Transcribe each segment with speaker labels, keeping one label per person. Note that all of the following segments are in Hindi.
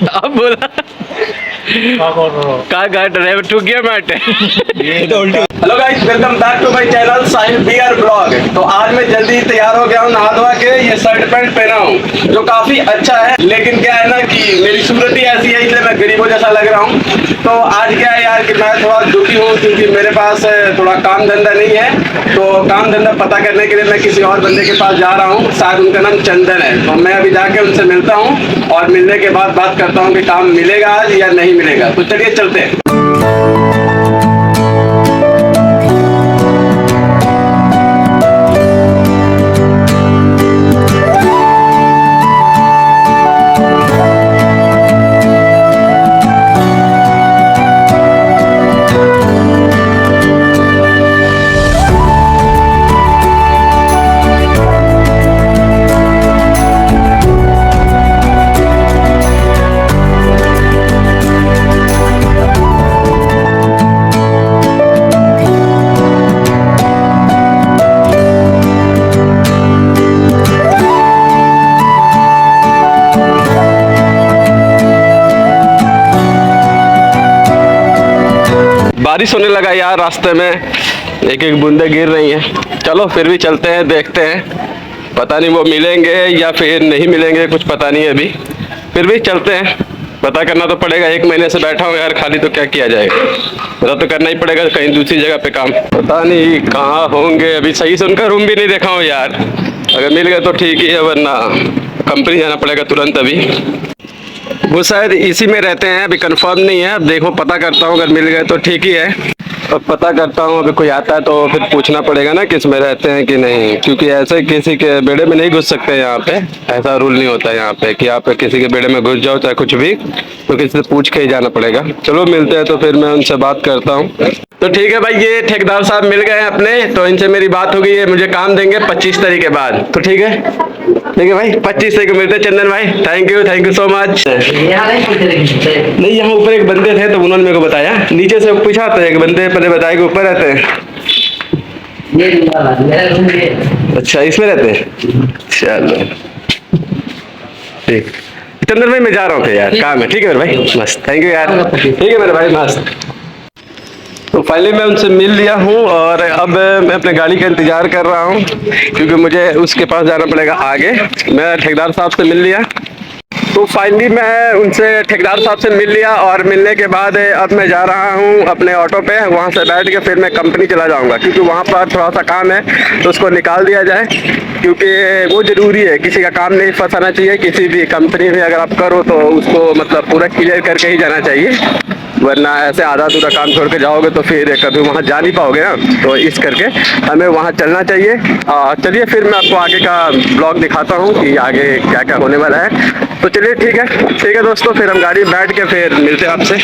Speaker 1: अब बोला का ड्राइवर ठुक गया मैट। Hello guys, welcome back to my channel Sahil BR blog. तो आज मैं जल्दी ही तैयार हो गया हूँ नहा धोवा के। ये शर्ट पैंट पहना हूँ जो काफी अच्छा है, लेकिन क्या है ना कि मेरी सूरत ही ऐसी है, इसलिए मैं गरीबों जैसा लग रहा हूँ। तो आज क्या है यार कि मैं थोड़ा दुखी हूँ क्योंकि मेरे पास थोड़ा काम धंधा नहीं है। तो काम धंधा पता करने के लिए मैं किसी और बंदे के पास जा रहा हूँ, शायद उनका नाम चंदन है। तो मैं अभी जाके उनसे मिलता हूँ और मिलने के बाद बात करता हूँ कि काम मिलेगा आज या नहीं मिलेगा। तो चलिए चलते हैं। बारिश होने लगा यार, रास्ते में एक एक बूंदे गिर रही हैं। चलो फिर भी चलते हैं, देखते हैं। पता नहीं वो मिलेंगे या फिर नहीं मिलेंगे, कुछ पता नहीं अभी। फिर भी चलते हैं, पता करना तो पड़ेगा। एक महीने से बैठा हूँ यार, खाली तो क्या किया जाएगा। पता तो करना ही पड़ेगा, कहीं दूसरी जगह पे काम। पता नहीं कहाँ होंगे, अभी सही से उनका रूम भी नहीं देखा हूँ यार। अगर मिल गए तो ठीक ही है, वरना कंपनी जाना पड़ेगा तुरंत अभी। वो शायद इसी में रहते हैं, अभी कंफर्म नहीं है। अब देखो पता करता हूँ, अगर मिल गए तो ठीक ही है। अब पता करता हूँ, अभी कोई आता है तो फिर पूछना पड़ेगा ना किस में रहते हैं कि नहीं, क्योंकि ऐसे किसी के बेड़े में नहीं घुस सकते यहाँ पे। ऐसा रूल नहीं होता यहाँ पे कि आप किसी के बेड़े में घुस जाओ चाहे कुछ भी, तो किसी से पूछ के ही जाना पड़ेगा। चलो मिलते हैं, तो फिर मैं उनसे बात करता हूँ। तो ठीक है भाई, ये ठेकेदार साहब मिल गए हैं अपने, तो इनसे मेरी बात हो गई है। मुझे काम देंगे 25 तारीख के बाद। तो ठीक है भाई, 25 तारीख को मिलते हैं चंदन भाई। Thank you so much. नहीं, यहाँ ऊपर एक बंदे थे तो उन्होंने मेरे को बताया, नीचे से पूछा तो एक बंदे पहले बताया कि ऊपर रहते हैं। अच्छा, इसमें रहते हैं। चलो ठीक, चंदन भाई मैं जा रहा हूँ यार, काम है। ठीक है मेरे भाई, मस्त। थैंक यू यार। ठीक है मेरे भाई, मस्त। तो फाइनली मैं उनसे मिल लिया हूँ और अब मैं अपने गाड़ी का इंतज़ार कर रहा हूँ, क्योंकि मुझे उसके पास जाना पड़ेगा आगे। मैं ठेकेदार साहब से मिल लिया। तो फाइनली मैं उनसे ठेकेदार साहब से मिल लिया और मिलने के बाद अब मैं जा रहा हूँ अपने ऑटो पे। वहाँ से बैठ के फिर मैं कंपनी चला जाऊँगा, क्योंकि वहाँ पर थोड़ा सा काम है तो उसको निकाल दिया जाए, क्योंकि वो ज़रूरी है। किसी का काम नहीं फंसाना चाहिए। किसी भी कंपनी में अगर आप करो तो उसको मतलब पूरा क्लियर करके ही जाना चाहिए, वरना ऐसे आधा अधूरा काम छोड़ के जाओगे तो फिर कभी वहाँ जा नहीं पाओगे ना। तो इस करके हमें वहाँ चलना चाहिए। चलिए फिर मैं आपको आगे का ब्लॉग दिखाता हूँ कि आगे क्या क्या होने वाला है। तो चलिए ठीक है दोस्तों, फिर हम गाड़ी में बैठ के फिर मिलते हैं आपसे।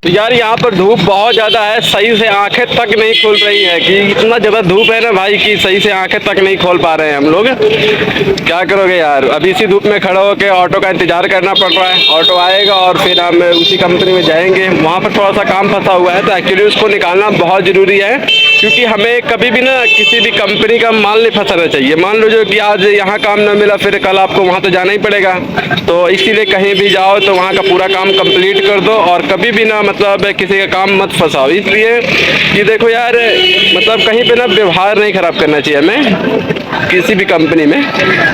Speaker 1: तो यार यहाँ पर धूप बहुत ज़्यादा है, सही से आंखें तक नहीं खुल रही है। कि इतना ज़्यादा धूप है ना भाई कि सही से आंखें तक नहीं खोल पा रहे हैं हम लोग। क्या करोगे यार, अभी इसी धूप में खड़ा होकर ऑटो का इंतज़ार करना पड़ रहा है। ऑटो आएगा और फिर हम उसी कंपनी में जाएंगे। वहाँ पर थोड़ा सा काम फंसा हुआ है, तो एक्चुअली उसको निकालना बहुत ज़रूरी है, क्योंकि हमें कभी भी ना किसी भी कंपनी का माल नहीं फंसाना चाहिए। मान लो जो कि आज यहाँ काम न मिला, फिर कल आपको वहाँ तो जाना ही पड़ेगा। तो इसीलिए कहीं भी जाओ तो वहाँ का पूरा काम कंप्लीट कर दो और कभी भी ना मतलब किसी का काम मत फंसाओ। इसलिए कि देखो यार, मतलब कहीं पे ना व्यवहार नहीं खराब करना चाहिए हमें किसी भी कंपनी में,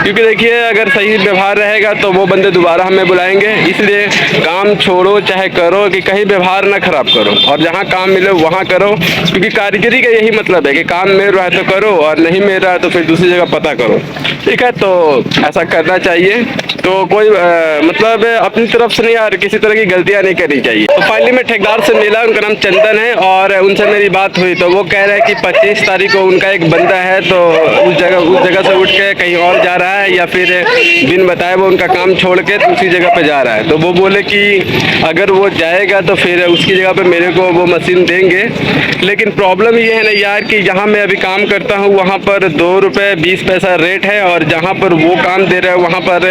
Speaker 1: क्योंकि देखिए अगर सही व्यवहार रहेगा तो वो बंदे दोबारा हमें बुलाएंगे। इसलिए काम छोड़ो चाहे करो कि कहीं व्यवहार ना खराब करो और जहाँ काम मिले वहाँ करो, क्योंकि कारीगरी का यही मतलब है कि काम मिल रहा है तो करो और नहीं मिल रहा है तो फिर दूसरी जगह पता करो। ठीक है, तो ऐसा करना चाहिए। तो कोई मतलब अपनी तरफ से नहीं यार किसी तरह की गलतियां नहीं करनी चाहिए। तो फाइनली मैं ठेकेदार से मिला, उनका नाम चंदन है, और उनसे मेरी बात हुई तो वो कह रहे हैं कि 25 तारीख को उनका एक बंदा है तो उस जगह से उठ के कहीं और जा रहा है, या फिर बिन बताए वो उनका काम छोड़ के दूसरी जगह पे जा रहा है। तो वो बोले कि अगर वो जाएगा तो फिर उसकी जगह पे मेरे को वो मशीन देंगे। लेकिन प्रॉब्लम ये है ना यार कि जहाँ मैं अभी काम करता हूँ वहाँ पर 2 रुपये 20 पैसा रेट है, और जहाँ पर वो काम दे रहा है वहाँ पर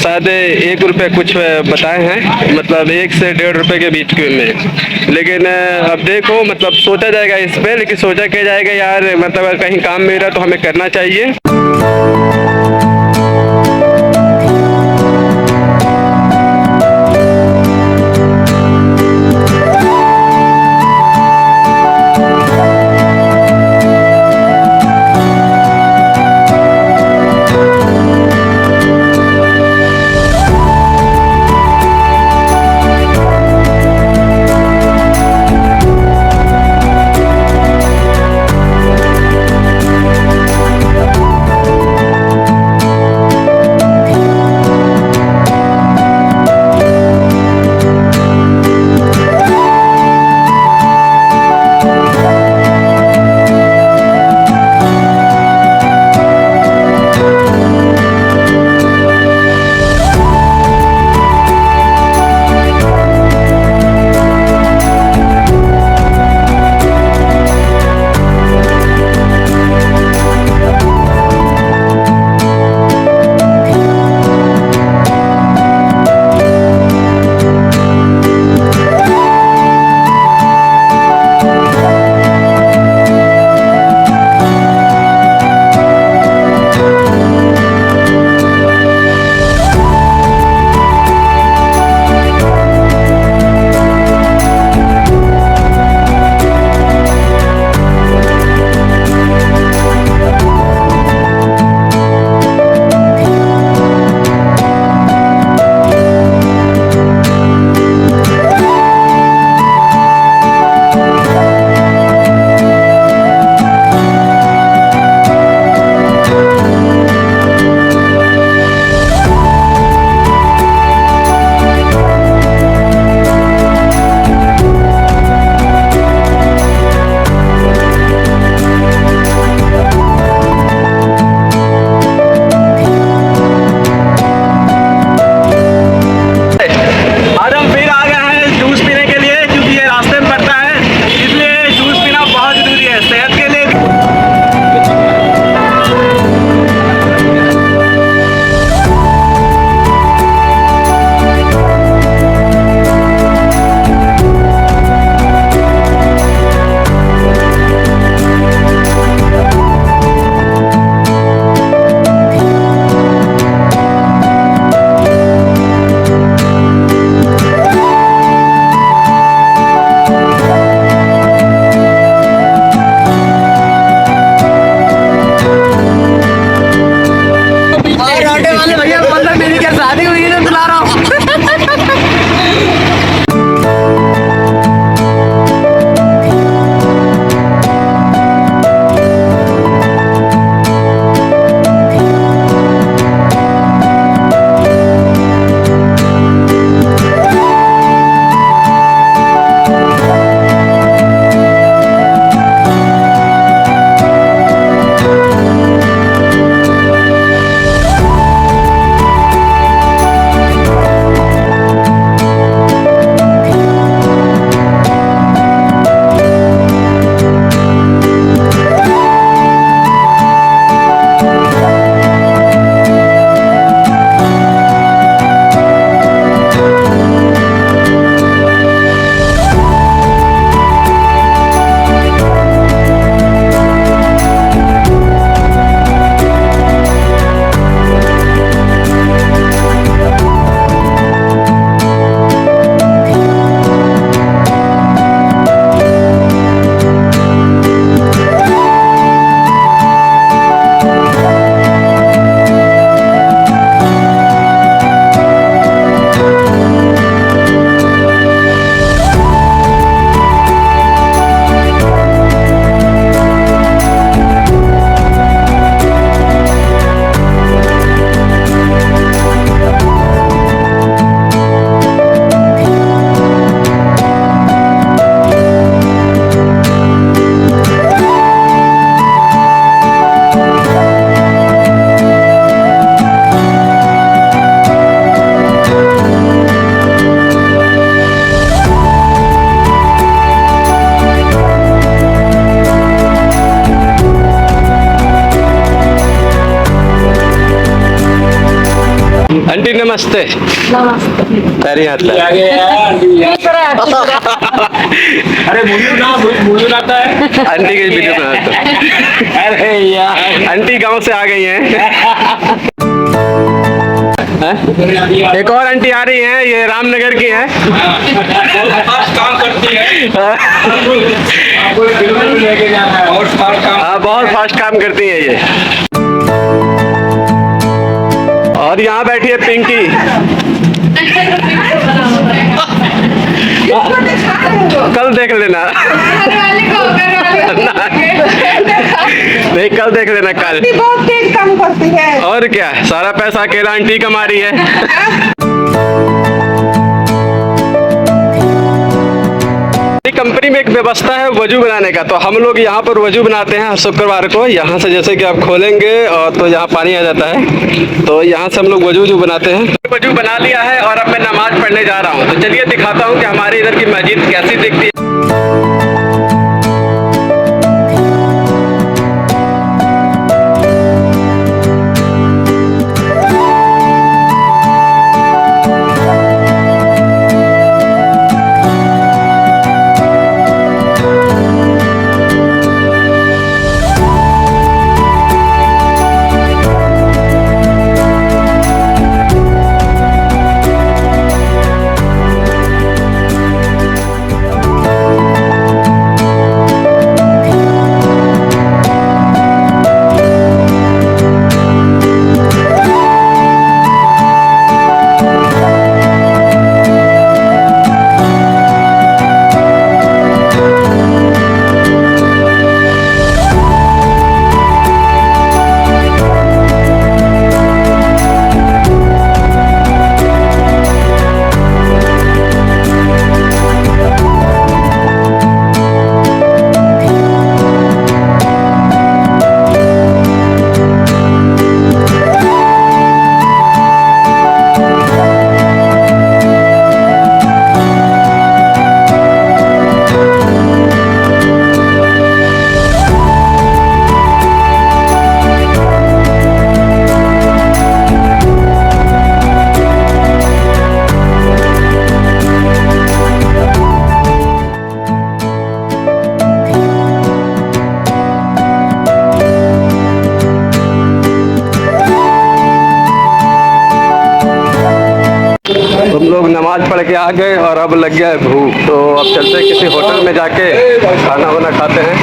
Speaker 1: शायद 1 रुपये कुछ बताए हैं, मतलब 1 से 1.5 रुपये के बीच में। लेकिन अब देखो, मतलब सोचा जाएगा इस पर, लेकिन सोचा क्या जाएगा यार, मतलब अगर कहीं काम मिल रहा है तो हमें करना चाहिए। आंटी नमस्ते। पैरी हाथ लगा।
Speaker 2: अरे मुझे आता है।
Speaker 1: आंटी की वीडियो बनाते हैं।
Speaker 2: अरे यार
Speaker 1: आंटी गांव से आ गई हैं। हैं? एक और आंटी आ रही हैं, ये रामनगर की हैं।
Speaker 2: काम करती है। आपको बिल्कुल लेके जाना है और
Speaker 1: हाँ, बहुत फास्ट काम करती हैं ये। और यहाँ बैठी है पिंकी। कल देख लेना। नहीं, कल देख लेना कल।
Speaker 3: बहुत तेज काम करती है।
Speaker 1: और क्या, सारा पैसा अकेला आंटी कमा रही है। कंपनी में एक व्यवस्था है वजू बनाने का, तो हम लोग यहाँ पर वजू बनाते हैं शुक्रवार को। यहाँ से जैसे कि आप खोलेंगे और तो यहाँ पानी आ जाता है, तो यहाँ से हम लोग वजू बनाते हैं। वजू बना लिया है और अब मैं नमाज पढ़ने जा रहा हूँ। तो चलिए दिखाता हूँ कि हमारे इधर की मस्जिद कैसी दिखती है। हम लोग नमाज पढ़ के आ गए और अब लग गया है भूख, तो अब चलते हैं किसी होटल में जाके खाना वाना खाते हैं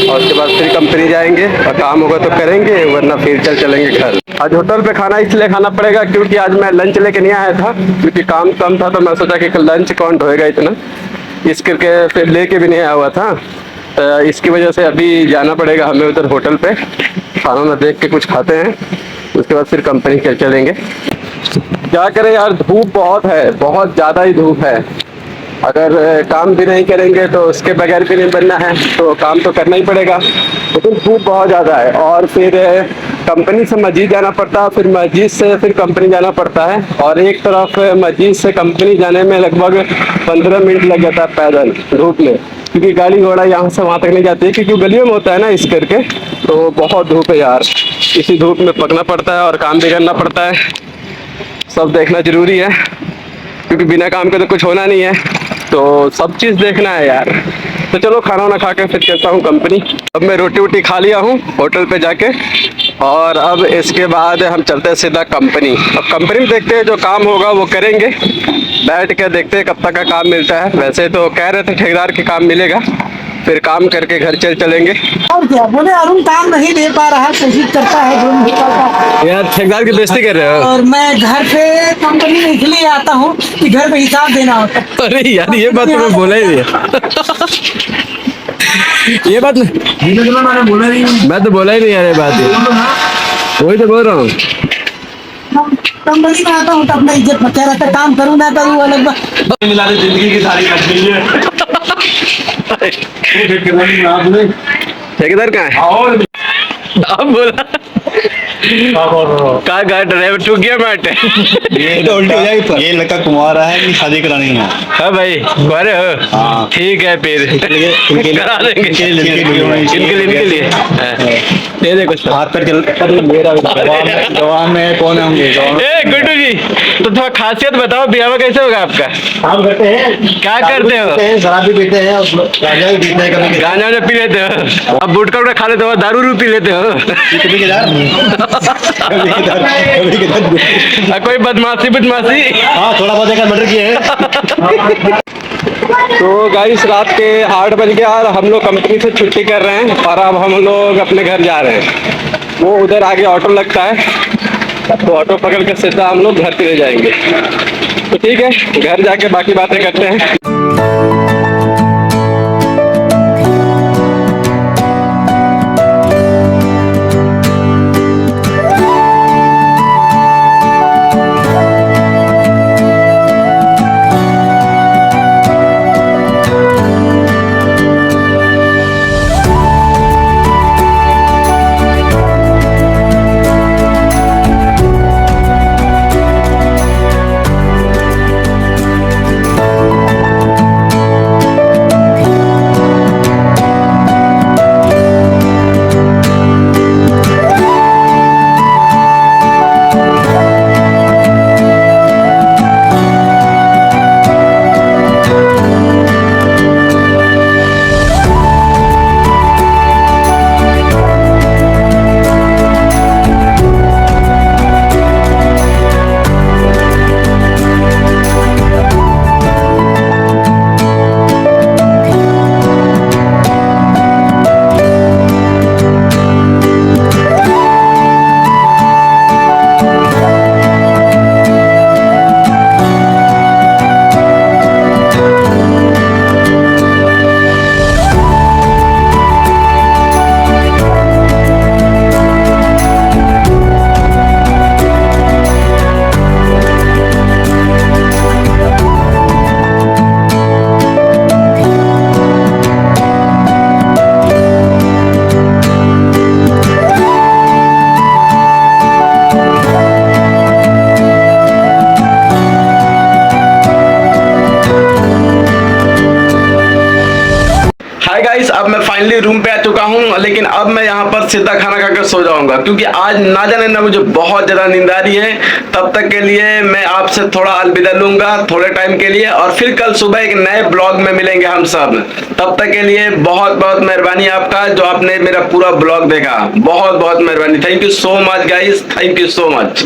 Speaker 1: और उसके बाद फिर कंपनी जाएंगे और काम होगा तो करेंगे, वरना फिर चलेंगे घर। आज होटल पे खाना इसलिए खाना पड़ेगा क्योंकि आज मैं लंच लेके नहीं आया था, क्योंकि काम कम था, तो मैं सोचा कि लंच कौन ढोएगा इतना, इस करके फिर लेके भी नहीं आया हुआ था। तो इसकी वजह से अभी जाना पड़ेगा हमें उधर होटल पे, खाना ना देख के कुछ खाते हैं, उसके बाद फिर कंपनी के चलेंगे। क्या करें यार, धूप बहुत है, बहुत ज़्यादा ही धूप है। अगर काम भी नहीं करेंगे तो उसके बगैर भी नहीं बनना है, तो काम तो करना ही पड़ेगा, लेकिन धूप बहुत ज़्यादा है। और फिर कंपनी से मस्जिद जाना पड़ता है, फिर मस्जिद से फिर कंपनी जाना पड़ता है, और एक तरफ मस्जिद से कंपनी जाने में लगभग 15 मिनट लग जाता है पैदल धूप में, क्योंकि गाड़ी घोड़ा यहाँ से वहाँ तक नहीं जाती है, क्योंकि गलियों में होता है ना, इस करके। तो बहुत धूप है यार, इसी धूप में पकना पड़ता है और काम भी करना पड़ता है, सब देखना जरूरी है, क्योंकि बिना काम के तो कुछ होना नहीं है, तो सब चीज़ देखना है यार। तो चलो खाना वाना खा के फिर चलता हूँ कंपनी। अब मैं रोटी वोटी खा लिया हूँ होटल पे जाके, और अब इसके बाद हम चलते हैं सीधा कंपनी। अब कंपनी में देखते हैं, जो काम होगा वो करेंगे, बैठ के देखते हैं कब तक का काम मिलता है। वैसे तो कह रहे थे ठेकेदार के काम मिलेगा, फिर काम करके घर चलेंगे।
Speaker 3: और क्या बोले, अरुण काम नहीं दे पा रहा है, कोशिश करता है जो नहीं पाता।
Speaker 1: यार ठेकेदार की बेइज्जती कर रहे हो।
Speaker 3: और मैं घर पे कंपनी में इसलिए आता हूँ कि घर पे हिसाब देना होता है।
Speaker 1: अरे यार ये बात तो मैं बोला ही नहीं। ये बात
Speaker 2: मैंने बोला नहीं,
Speaker 1: मैं तो बोला ही नहीं यार, ये बात वही तो बोल रहा हूँ।
Speaker 3: कंपनी में आता हूँ तो अपना इज्जत बचा रहता है, काम करूँ ना करूँ अलग बात।
Speaker 2: मिला दे, जिंदगी की सारी कट है।
Speaker 1: ठेकेदार कहाँ है?
Speaker 2: और
Speaker 1: अब बोला का ड्राइवर टूट गया बैठ।
Speaker 2: ये तो उल्टी हो जाएगी। ये लड़का कुमार है कि शादी करानी है?
Speaker 1: हाँ भाई कुंवारे हो?
Speaker 2: हाँ
Speaker 1: ठीक है फिर करा देंगे
Speaker 2: इनके लिए
Speaker 1: दे दे कुछ
Speaker 2: हाथ पर चल। मेरा जवान में कौन होंगे?
Speaker 1: गुड्डू जी जी तो थोड़ा खासियत बताओ, ब्याह कैसे होगा आपका?
Speaker 4: काम करते हैं,
Speaker 1: क्या करते हो?
Speaker 4: शराब भी पीते हैं और गांजा भी पीते हैं कभी
Speaker 1: गांजा वांजा पी लेते हो? अब गुटखा वुटखा खा लेते हो? दारू रू पी लेते हो?
Speaker 4: कभी
Speaker 1: कोई बदमाशी बदमाशी?
Speaker 4: हाँ थोड़ा बहुत एक मर्डर किए हैं।
Speaker 1: तो गाइस रात के 8 बज गया और हम लोग कंपनी से छुट्टी कर रहे हैं और अब हम लोग अपने घर जा रहे हैं। वो उधर आगे ऑटो लगता है, तो ऑटो पकड़ के सीधा हम लोग घर चले जाएंगे। तो ठीक है, घर जाके बाकी बातें करते हैं। हाय गाइस, अब मैं फाइनली रूम पे आ चुका हूँ, लेकिन अब मैं यहाँ पर सीधा खाना खाकर सो जाऊंगा क्योंकि आज ना जाने ना मुझे बहुत ज्यादा नींद आ रही है। तब तक के लिए मैं आपसे थोड़ा अलविदा लूंगा थोड़े टाइम के लिए, और फिर कल सुबह एक नए ब्लॉग में मिलेंगे हम सब। तब तक के लिए बहुत बहुत मेहरबानी आपका जो आपने मेरा पूरा ब्लॉग देखा। बहुत बहुत मेहरबानी। Thank you so much guys, thank you so much.